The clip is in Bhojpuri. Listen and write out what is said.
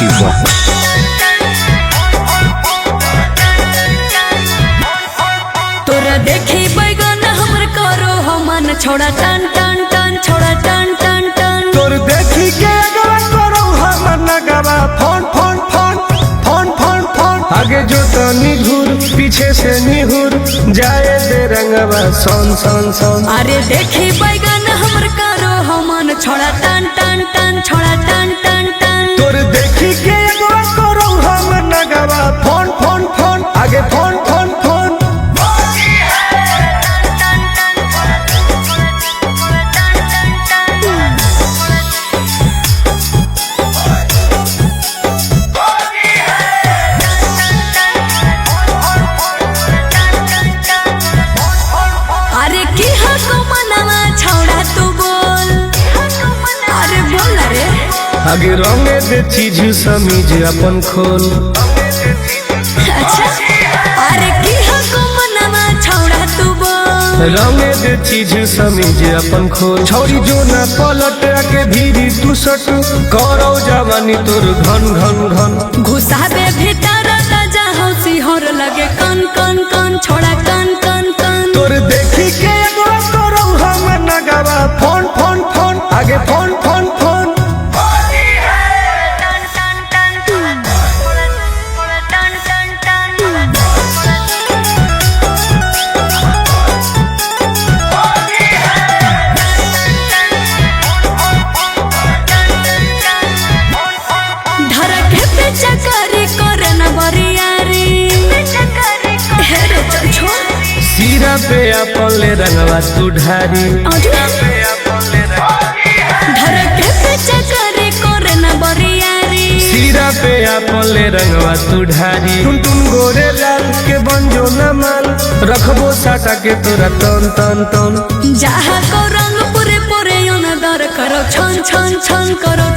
Vicky Vox. तोरा देखी बैगन हमर करो हमन छोड़ा टन टन टन छोड़ा टन टन टन तोर देखी के अगवा करो हमर नगवा phone phone phone phone phone phone आगे जो तनी घूर पीछे से निहुर जाए दे रंगवा सोन सोन सोन। अरे देखी बैगन हमर करो हमन छोड़ा टन टन टन छोड़ा टन टन टन तोर देखी के अगवा करो हमर नगवा फोन फोन फोन आगे फोन फोन फोन। अरे की हको मनवा छोड़ा तू बोल अरे बोल रे आगे रंगे दे चीज समीज अपन खोल। अच्छा अरे की हको मनवा छोड़ा तू बोल रंगे दे चीज समीज अपन खोल। छौरी जो ना पलट के भीरी तू सट करो जवानी तोर घन घन घन। घुसाबे भीतर ताजा हौसी होर लगे कन कन कन छोड़ा कन कन कन तोर देखी के एगो करो हम नगवा फोन फोन फोन आगे फोन फोन फोन। धरके पे चकरी करे न बरियारी हे रे चल छोड़ सीरा पे अपन ले रंगवा तू ढारी। धरके पे चकरी करे न बरियारी सीरा पे अपन ले रंगवा तू ढारी। टुन टुन गोरे लाल के बंजो न माल रखबो साटा के तोरा तन तन तन। जहा को रंग पूरे पूरे योन दर करो छन छन छन करो